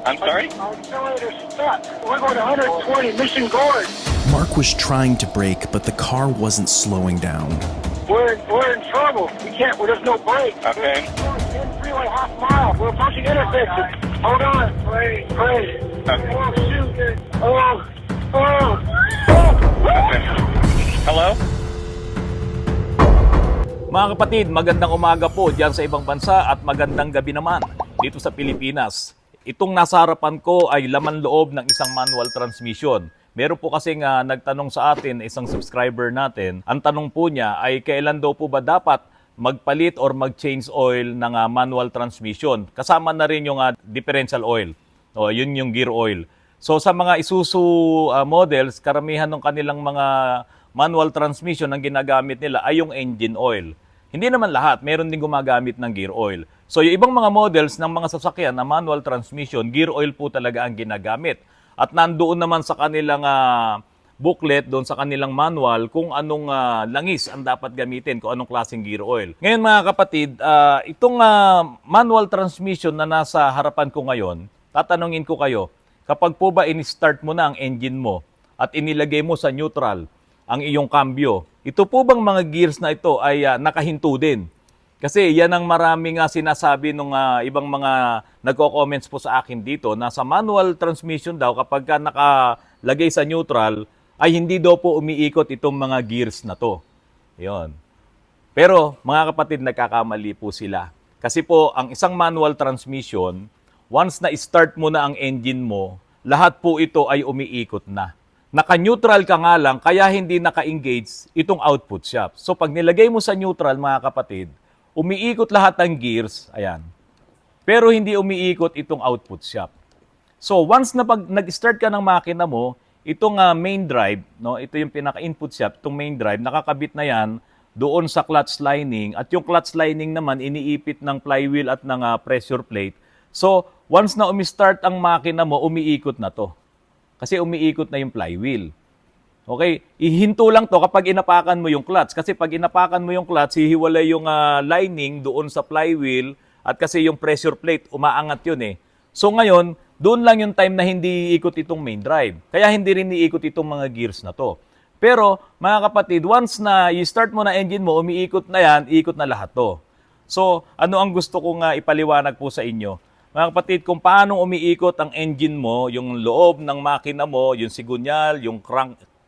I'm sorry? Our accelerator's stuck. We're going to 120, Mission Gorge. Mark was trying to brake, but the car wasn't slowing down. We're in trouble. We can't, there's no brake. Okay. In freeway half mile. We're approaching intersection. Hold on. Pray. Okay. Oh, shoot. Oh. Okay. Hello? Mga kapatid, magandang umaga po dyan sa ibang bansa at magandang gabi naman dito sa Pilipinas. Itong nasa harapan ko ay laman loob ng isang manual transmission. Meron po kasing nagtanong sa atin, isang subscriber natin. Ang tanong po niya ay kailan daw po ba dapat magpalit or mag-change oil ng manual transmission. Kasama na rin yung differential oil. O, yun yung gear oil. So sa mga Isuzu models, karamihan ng kanilang mga manual transmission ang ginagamit nila ay yung engine oil. Hindi naman lahat, meron din gumagamit ng gear oil. So yung ibang mga models ng mga sasakyan na manual transmission, gear oil po talaga ang ginagamit. At nandoon naman sa kanilang booklet, doon sa kanilang manual, kung anong langis ang dapat gamitin, kung anong klaseng gear oil. Ngayon mga kapatid, itong manual transmission na nasa harapan ko ngayon, tatanungin ko kayo, kapag po ba in-start mo na ang engine mo at inilagay mo sa neutral ang iyong kambyo, ito po bang mga gears na ito ay nakahinto din? Kasi yan ang maraming sinasabi ng ibang mga nagko-comments po sa akin dito na sa manual transmission daw kapag nakalagay sa neutral ay hindi daw po umiikot itong mga gears na to. Yon. Pero mga kapatid, nagkakamali po sila. Kasi po ang isang manual transmission, once na start mo na ang engine mo, lahat po ito ay umiikot na. Naka-neutral ka nga lang, kaya hindi naka-engage itong output shaft. So pag nilagay mo sa neutral, mga kapatid, umiikot lahat ng gears, ayan. Pero hindi umiikot itong output shaft. So once na pag nag-start ka ng makina mo, itong main drive, no, ito yung pinaka-input shaft, itong main drive, nakakabit na yan doon sa clutch lining. At yung clutch lining naman, iniipit ng flywheel at ng pressure plate. So once na umi-start ang makina mo, umiikot na to. Kasi umiikot na yung flywheel. Okay? Ihinto lang to kapag inapakan mo yung clutch. Kasi pag inapakan mo yung clutch, hihiwalay yung lining doon sa flywheel at kasi yung pressure plate, umaangat yun eh. So ngayon, doon lang yung time na hindi iikot itong main drive. Kaya hindi rin iikot itong mga gears na to. Pero, mga kapatid, once na i-start mo na engine mo, umiikot na yan, iikot na lahat to. So, ano ang gusto kong ipaliwanag po sa inyo? Mga kapatid, kung paano umiikot ang engine mo, yung loob ng makina mo, yung sigunyal, yung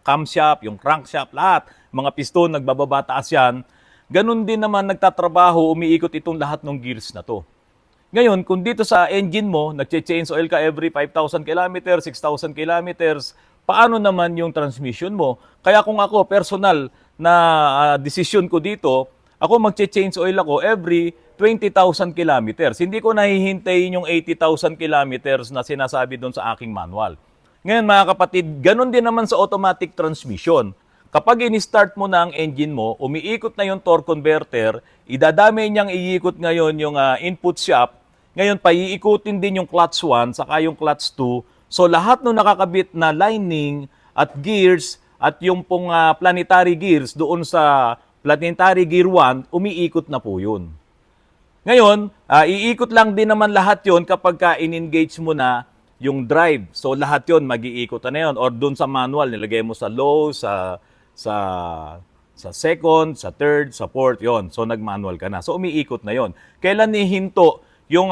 camshaft, yung crankshaft, lahat, mga piston, nagbababa taas yan, ganun din naman nagtatrabaho, umiikot itong lahat ng gears na to. Ngayon, kung dito sa engine mo, nag-change oil ka every 5,000 kilometers, 6,000 kilometers, paano naman yung transmission mo? Kaya kung ako, personal na decision ko dito, ako mag-change oil ako every 20,000 kilometers. Hindi ko nahihintayin yung 80,000 kilometers na sinasabi doon sa aking manual. Ngayon mga kapatid, ganun din naman sa automatic transmission. Kapag in-start mo na ang engine mo, umiikot na yung torque converter, idadami niyang iikot ngayon yung input shaft. Ngayon, paiikutin din yung clutch 1 saka yung clutch 2. So lahat ng nakakabit na lining at gears at yung pong planetary gears doon sa planetary gear 1, umiikot na po yun. Ngayon, iikot lang din naman lahat yon kapag in-engage mo na yung drive. So lahat yon mag-iikot na yun. Or doon sa manual, nilagay mo sa low, sa second, sa third, sa fourth, yon. So nag-manual ka na. So umiikot na yon. Kailan nihinto yung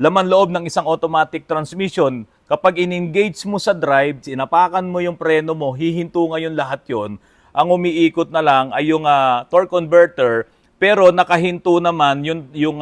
laman loob ng isang automatic transmission? Kapag in-engage mo sa drive, inapakan mo yung preno mo, hihinto ngayon lahat yon. Ang umiikot na lang ay yung torque converter, pero nakahinto naman yung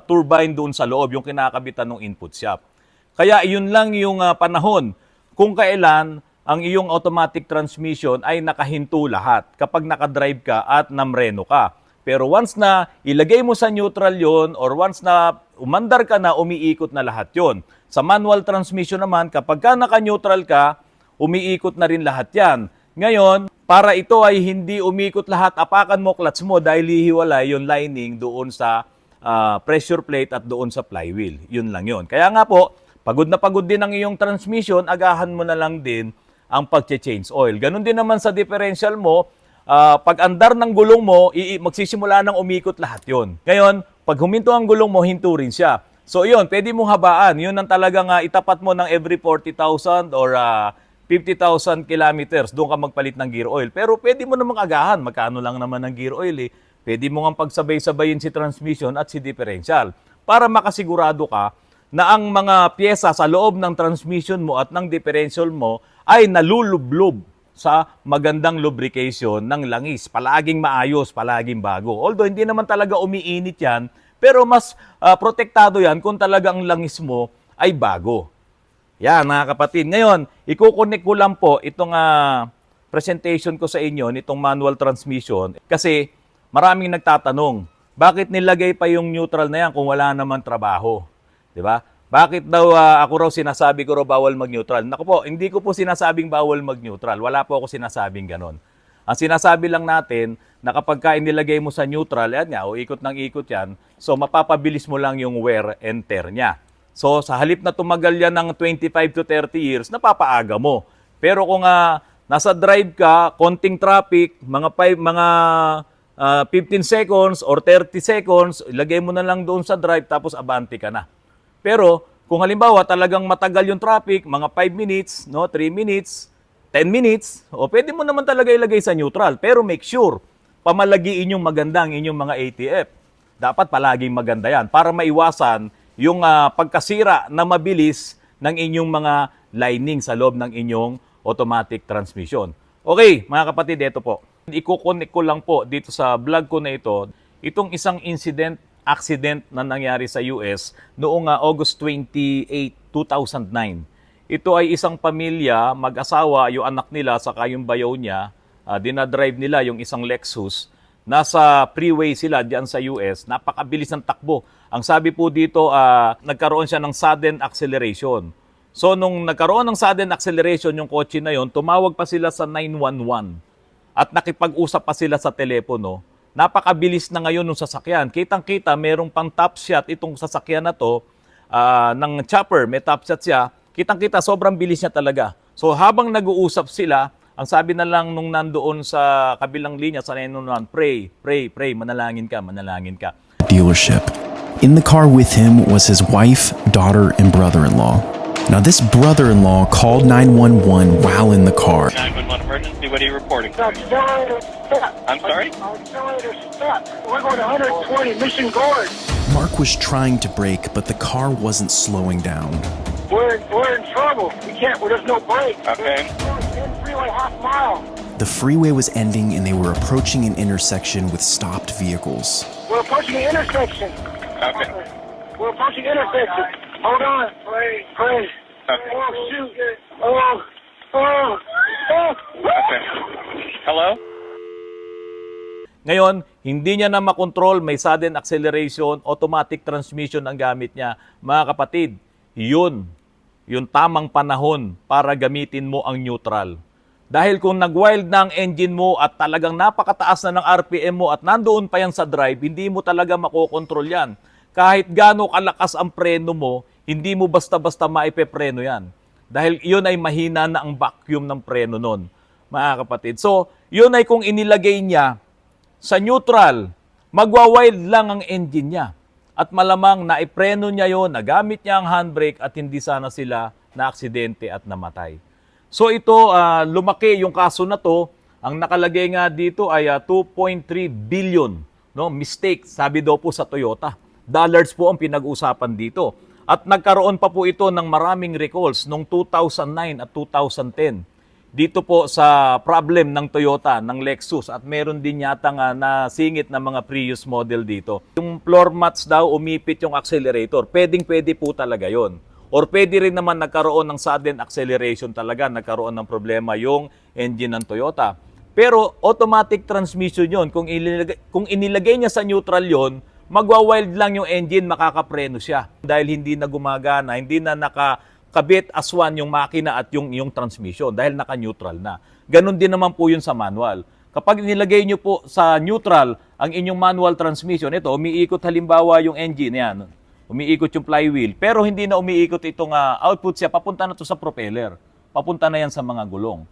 turbine doon sa loob, yung kinakabitan ng input shaft. Kaya yun lang yung panahon kung kailan ang iyong automatic transmission ay nakahinto lahat kapag nakadrive ka at namreno ka. Pero once na ilagay mo sa neutral yon or once na umandar ka na, umiikot na lahat yon. Sa manual transmission naman, kapag ka naka-neutral ka, umiikot na rin lahat yan. Ngayon, para ito ay hindi umikot lahat, apakan mo clutch mo dahil hihiwalay yung lining doon sa pressure plate at doon sa flywheel. Yun lang yun. Kaya nga po, pagod na pagod din ang iyong transmission, agahan mo na lang din ang pag-change oil. Ganon din naman sa differential mo, pag andar ng gulong mo, magsisimula ng umikot lahat yon. Ngayon, pag huminto ang gulong mo, hinto rin siya. So yun, pwede mong habaan. Yun ang talagang itapat mo ng every 40,000 or 50,000 kilometers, doon ka magpalit ng gear oil. Pero pwede mo namang agahan. Magkano lang naman ang gear oil eh. Pwede mo nga pagsabay-sabayin si transmission at si differential para makasigurado ka na ang mga pyesa sa loob ng transmission mo at ng differential mo ay nalulublob sa magandang lubrication ng langis. Palaging maayos, palaging bago. Although hindi naman talaga umiinit yan, pero mas protektado yan kung talagang langis mo ay bago. Yan mga kapatid. Ngayon, ikukonek ko lang po itong presentation ko sa inyo, nitong manual transmission. Kasi maraming nagtatanong, bakit nilagay pa yung neutral na yan kung wala naman trabaho? Diba? Bakit daw ako raw sinasabi ko raw bawal mag-neutral? Naku po, hindi ko po sinasabing bawal mag-neutral. Wala po ako sinasabing ganon. Ang sinasabi lang natin na kapag ka inilagay mo sa neutral, yan nga, o ikot ng ikot yan, so mapapabilis mo lang yung wear and tear niya. So sa halip na tumagal yan ng 25 to 30 years, napapaaga mo. Pero kung nasa drive ka, konting traffic, mga 15 seconds or 30 seconds, ilagay mo na lang doon sa drive tapos abante ka na. Pero kung halimbawa talagang matagal yung traffic, mga 5 minutes, no, 3 minutes, 10 minutes, o pwede mo naman talaga ilagay sa neutral. Pero make sure, pamalagiin yung maganda ang inyong mga ATF. Dapat palaging maganda yan para maiwasan yung pagkasira na mabilis ng inyong mga lining sa loob ng inyong automatic transmission. Okay, mga kapatid, ito po. Iko-connect ko lang po dito sa vlog ko na ito, itong isang accident na nangyari sa US noong August 28, 2009. Ito ay isang pamilya, mag-asawa, yung anak nila, saka yung bayaw niya, dinadrive nila yung isang Lexus. Nasa freeway sila diyan sa US, napakabilis ng takbo. Ang sabi po dito, nagkaroon siya ng sudden acceleration. So nung nagkaroon ng sudden acceleration yung kotse na yon, tumawag pa sila sa 911 at nakipag-usap pa sila sa telepono. Napakabilis na ngayon ng sasakyan. Kitang-kita, merong pang top shot itong sasakyan na to ng chopper, may top shot siya. Kitang-kita, sobrang bilis niya talaga. So habang nag-uusap sila, ang sabi na lang nung nandoon sa kabilang linya sa 911, pray, manalangin ka. Dealership. In the car with him was his wife, daughter, and brother-in-law. Now, this brother-in-law called 911 while in the car. 911 emergency, what are you reporting? Accelerator step. I'm sorry? Accelerator step. We're going 120, Mission Gorge. Mark was trying to brake, but the car wasn't slowing down. We're in trouble. We can't, there's no brake. Okay. In freeway half mile. The freeway was ending and they were approaching an intersection with stopped vehicles. We're approaching the intersection. Okay. We're approaching intersection. Hold on. Pray. Okay. Oh, shoot. Oh. Okay. Hello? Ngayon, hindi niya na makontrol, may sudden acceleration, automatic transmission ang gamit niya. Mga kapatid, yun tamang panahon para gamitin mo ang neutral. Dahil kung nag-wild na ang engine mo at talagang napakataas na ng RPM mo at nandoon pa yan sa drive, hindi mo talaga makokontrol yan. Kahit gaano kalakas ang preno mo, hindi mo basta-basta maipepreno yan. Dahil yun ay mahina na ang vacuum ng preno nun, mga kapatid. So, yun ay kung inilagay niya sa neutral, magwa-wild lang ang engine niya. At malamang na ipreno niya yon, nagamit niya ang handbrake at hindi sana sila na aksidente at namatay. So ito, lumaki yung kaso na to. Ang nakalagay nga dito ay 2.3 billion. No? Mistake, sabi daw po sa Toyota. Dollars po ang pinag-usapan dito. At nagkaroon pa po ito ng maraming recalls noong 2009 at 2010. Dito po sa problem ng Toyota, ng Lexus, at meron din yata nga nasingit na mga Prius model dito. Yung floor mats daw, umipit yung accelerator. Pwede po talaga yon. Or pwede rin naman nagkaroon ng sudden acceleration talaga, nagkaroon ng problema yung engine ng Toyota. Pero automatic transmission yon. Kung inilagay niya sa neutral yon, magwa-wild lang yung engine, makakapreno siya. Dahil hindi na gumagana, hindi na nakakabit as one yung makina at yung transmission dahil naka-neutral na. Ganon din naman po yun sa manual. Kapag nilagay nyo po sa neutral ang inyong manual transmission, ito, umiikot halimbawa yung engine, yan. Umiikot yung flywheel. Pero hindi na umiikot itong output siya, papunta na to sa propeller. Papunta na yan sa mga gulong.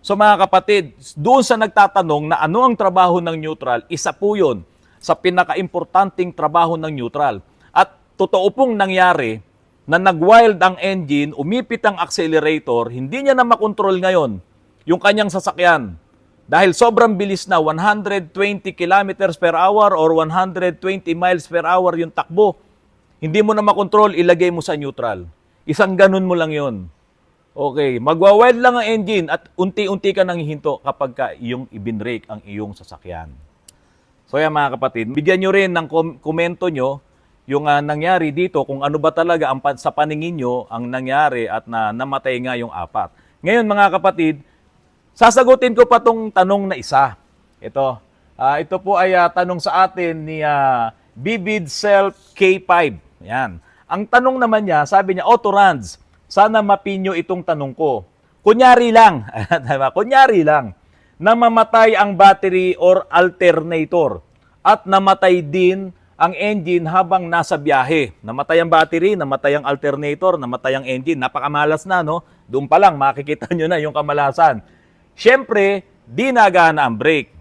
So mga kapatid, doon sa nagtatanong na ano ang trabaho ng neutral, isa po yun sa pinaka-importanting trabaho ng neutral. At totoo pong nangyari na nag-wild ang engine, umipit ang accelerator, hindi niya na makontrol ngayon yung kanyang sasakyan. Dahil sobrang bilis na, 120 kilometers per hour or 120 miles per hour yung takbo. Hindi mo na makontrol, ilagay mo sa neutral. Isang ganun mo lang yon. Okay, magwa-wild lang ang engine at unti-unti ka nang hihinto kapag ka iyong ibinrake ang iyong sasakyan. So yan mga kapatid, bigyan nyo rin ng komento nyo yung nangyari dito, kung ano ba talaga sa paningin nyo ang nangyari at namatay nga yung 4. Ngayon mga kapatid, sasagutin ko pa tong tanong na isa. Ito po ay tanong sa atin ni Vivid Self K5. Yan. Ang tanong naman niya, sabi niya, Auto Rands, sana mapinyo itong tanong ko. Kunyari lang, kunyari lang, namamatay ang battery or alternator at namatay din ang engine habang nasa biyahe. Namatay ang battery, namatay ang alternator, namatay ang engine. Napakamalas na, no? Doon pa lang, makikita nyo na yung kamalasan. Siyempre, di nagana ang brake.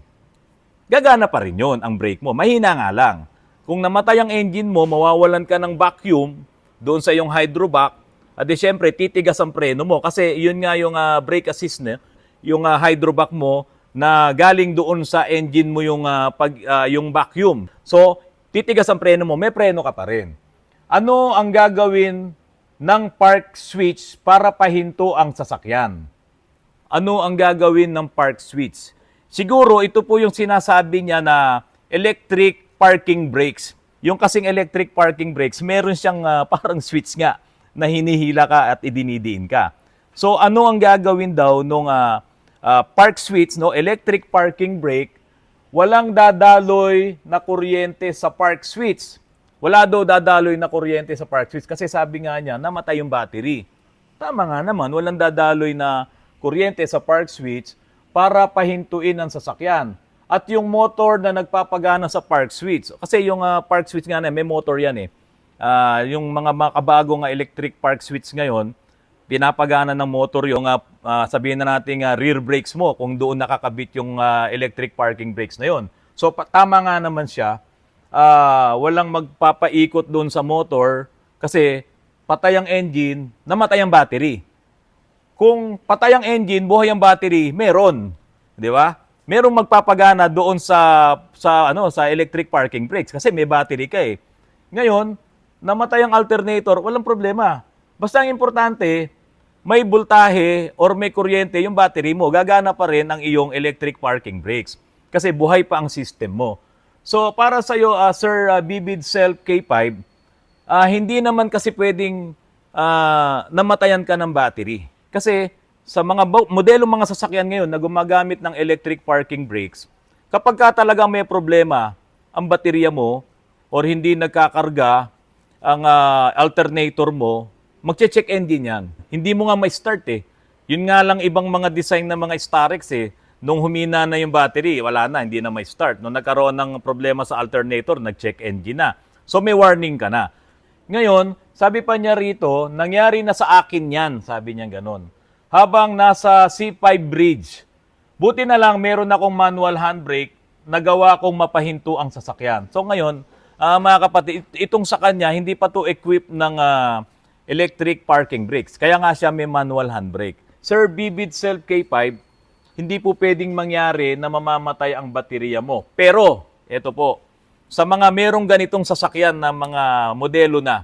Gagana pa rin yun ang brake mo. Mahina nga lang. Kung namatay ang engine mo, mawawalan ka ng vacuum doon sa iyong hydrovac. At di siyempre, titigas ang preno mo. Kasi yun nga yung brake assist na, yung hydrovac mo na galing doon sa engine mo yung vacuum. So, titigas ang preno mo, may preno ka pa rin. Ano ang gagawin ng park switch para pahinto ang sasakyan? Ano ang gagawin ng park switch? Siguro ito po yung sinasabi niya na electric parking brakes. Yung kasing electric parking brakes, meron siyang parang switch nga na hinihila ka at idinidiin ka. So ano ang gagawin daw nung park switch, no, electric parking brake? Walang dadaloy na kuryente sa park switch. Wala daw dadaloy na kuryente sa park switch kasi sabi nga niya, namatay yung battery. Tama nga naman, walang dadaloy na kuryente sa park switch para pahintuin ang sasakyan. At yung motor na nagpapagana sa park switch, kasi yung park switch nga na, may motor yan eh. Yung mga makabagong electric park switch ngayon, pinapagana ng motor yung sabihin na natin rear brakes mo kung doon nakakabit yung electric parking brakes na yon. So tama nga naman siya, walang magpapaikot doon sa motor kasi patay ang engine, namatay ang battery. Kung patay ang engine, buhay ang battery, meron, 'di ba? Merong magpapagana doon sa electric parking brakes kasi may battery ka eh. Ngayon, namatay ang alternator, walang problema. Basta ang importante, may voltahe or may kuryente yung battery mo, gagana pa rin ang iyong electric parking brakes kasi buhay pa ang system mo. So para sa iyo, Sir Vivid Self K5, hindi naman kasi pwedeng namatayan ka ng battery. Kasi sa mga modelong mga sasakyan ngayon na gumagamit ng electric parking brakes, kapag ka talagang may problema ang baterya mo or hindi nagkakarga ang alternator mo, magche-check engine yan. Hindi mo nga ma-start eh. Yun nga lang ibang mga design ng mga Starex eh. Nung humina na yung battery, wala na, hindi na ma-start. Nung nagkaroon ng problema sa alternator, nag-check engine na. So may warning ka na. Ngayon, sabi pa niya rito, nangyari na sa akin yan, sabi niya ganon. Habang nasa C5 bridge, buti na lang meron akong manual handbrake, nagawa kong mapahinto ang sasakyan. So ngayon, mga kapatid, itong sa kanya, hindi pa to equipped ng electric parking brakes. Kaya nga siya may manual handbrake. Sir Vivid Self K5, hindi po pwedeng mangyari na mamamatay ang baterya mo. Pero, ito po, sa mga merong ganitong sasakyan na mga modelo na,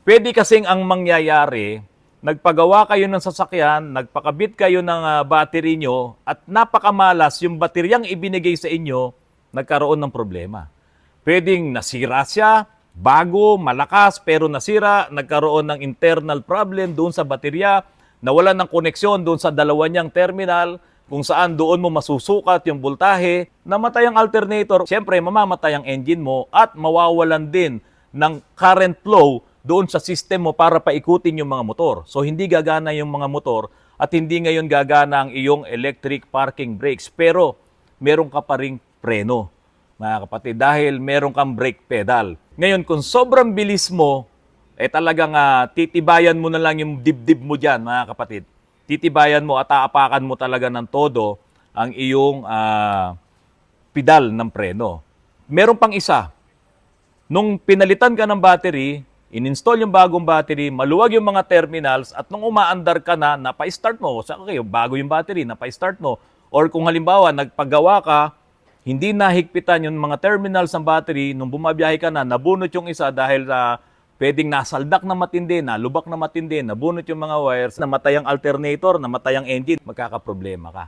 pwede kasing ang mangyayari, nagpagawa kayo ng sasakyan, nagpakabit kayo ng battery nyo, at napakamalas yung bateryang ibinigay sa inyo, nagkaroon ng problema. Pwedeng nasira siya, bago, malakas, pero nasira, nagkaroon ng internal problem doon sa baterya, nawalan ng koneksyon doon sa dalawa niyang terminal, kung saan doon mo masusukat yung voltahe, namatay ang alternator, siyempre mamamatay ang engine mo at mawawalan din ng current flow doon sa system mo para paikutin yung mga motor. So hindi gagana yung mga motor at hindi ngayon gagana ang iyong electric parking brakes. Pero meron ka pa ring preno, mga kapatid, dahil meron kang brake pedal. Ngayon, kung sobrang bilis mo, talagang titibayan mo na lang yung dibdib mo dyan, mga kapatid. Titibayan mo at aapakan mo talaga ng todo ang iyong pedal ng preno. Meron pang isa. Nung pinalitan ka ng battery, in-install yung bagong battery, maluwag yung mga terminals, at nung umaandar ka na, napa-start mo, okay, bago yung battery, napa-start mo, or kung halimbawa, nagpagawa ka, hindi nahigpitan yung mga terminals ng battery, nung bumabiyahe ka na, nabunot yung isa dahil pwedeng nasaldak na matindi, nalubak na matindi, nabunot yung mga wires, namatay ang alternator, namatay ang engine, magkakaproblema ka.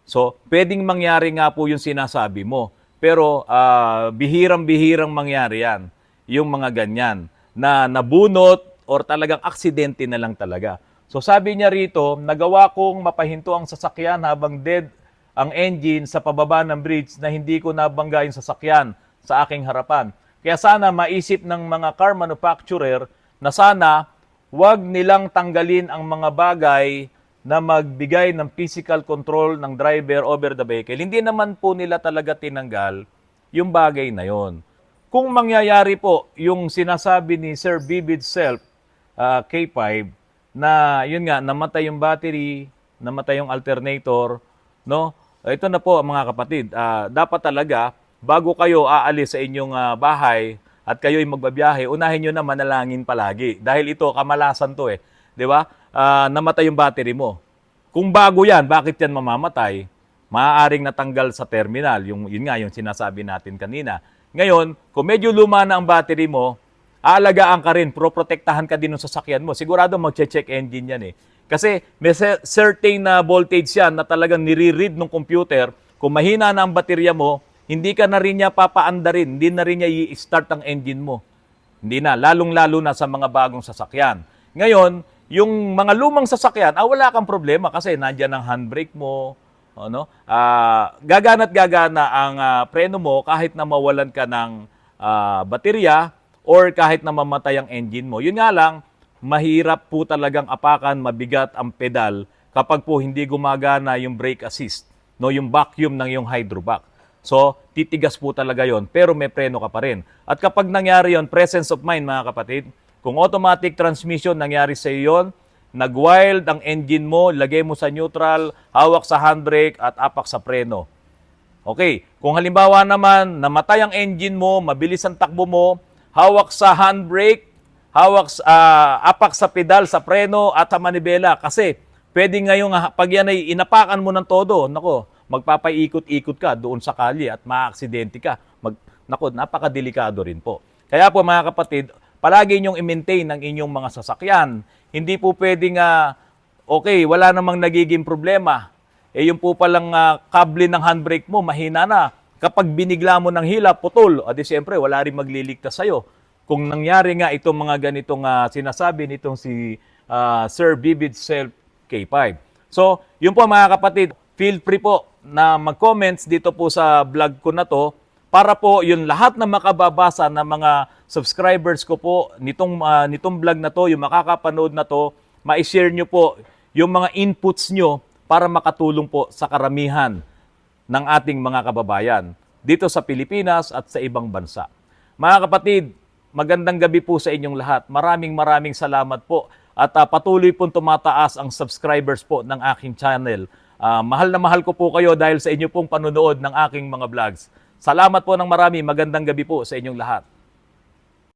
So, pwedeng mangyari nga po yung sinasabi mo. Pero bihirang-bihirang mangyari yan, yung mga ganyan, na nabunot or talagang aksidente na lang talaga. So sabi niya rito, nagawa kong mapahinto ang sasakyan habang dead ang engine sa pababa ng bridge na hindi ko nabangga yung sasakyan sa aking harapan. Kaya sana maisip ng mga car manufacturer na sana wag nilang tanggalin ang mga bagay na magbigay ng physical control ng driver over the vehicle. Hindi naman po nila talaga tinanggal yung bagay na yon. Kung mangyayari po yung sinasabi ni Sir Vivid Self K5 na yun nga, namatay yung battery, namatay yung alternator, no? Ito na po mga kapatid, dapat talaga bago kayo aalis sa inyong bahay at kayo'y magbabiyahe, unahin nyo na manalangin palagi. Dahil ito, kamalasan to eh. Di ba? Namatay yung battery mo. Kung bago yan, bakit yan mamamatay? Maaaring natanggal sa terminal. Yun nga, yung sinasabi natin kanina. Ngayon, kung medyo luma na ang battery mo, aalagaan ka rin, protektahan ka din ng sasakyan mo. Sigurado mag-check engine yan eh. Kasi may certain na voltage yan na talagang nire-read ng computer. Kung mahina na ang baterya mo, hindi ka na rin niya papaandarin, hindi na rin niya i-start ang engine mo. Hindi na, lalong-lalo na sa mga bagong sasakyan. Ngayon, yung mga lumang sasakyan, wala kang problema kasi nandiyan ang handbrake mo, ano? Gagana't gagana ang preno mo kahit na mawalan ka ng baterya or kahit na mamatay ang engine mo. Yun nga lang, mahirap po talagang apakan, mabigat ang pedal kapag po hindi gumagana yung brake assist, no, yung vacuum ng yung hydrovac. So, titigas po talaga yon, pero may preno ka pa rin. At kapag nangyari yon, presence of mind mga kapatid, kung automatic transmission nangyari sa iyo yon, nag-wild ang engine mo, lagay mo sa neutral, hawak sa handbrake at apak sa preno. Okay, kung halimbawa naman, namatay ang engine mo, mabilis ang takbo mo, hawak sa handbrake, apak sa pedal, sa preno at sa manibela. Kasi pwede ngayong pag yan ay inapakan mo ng todo, nako, magpapaikot-ikot ka doon sa kalye at maaaksidente ka. Nako, napakadelikado rin po. Kaya po mga kapatid, palagi niyong i-maintain ang inyong mga sasakyan. Hindi po pwedeng, okay, wala namang nagiging problema. Yung po palang kable ng handbrake mo, mahina na. Kapag binigla mo ng hila, putol. Di siyempre, wala rin magliligtas sa'yo. Kung nangyari nga itong mga ganitong sinasabi nitong si Sir Vivid Self K5. So, yun po mga kapatid, feel free po na mag-comments dito po sa vlog ko na to para po yung lahat na makababasa ng mga subscribers ko po nitong vlog na to, yung makakapanood na to, ma-share nyo po yung mga inputs nyo para makatulong po sa karamihan ng ating mga kababayan dito sa Pilipinas at sa ibang bansa. Mga kapatid, magandang gabi po sa inyong lahat. Maraming salamat po at patuloy pong tumataas ang subscribers po ng aking channel. Mahal na mahal ko po kayo dahil sa inyo pong panunood ng aking mga vlogs. Salamat po ng marami. Magandang gabi po sa inyong lahat.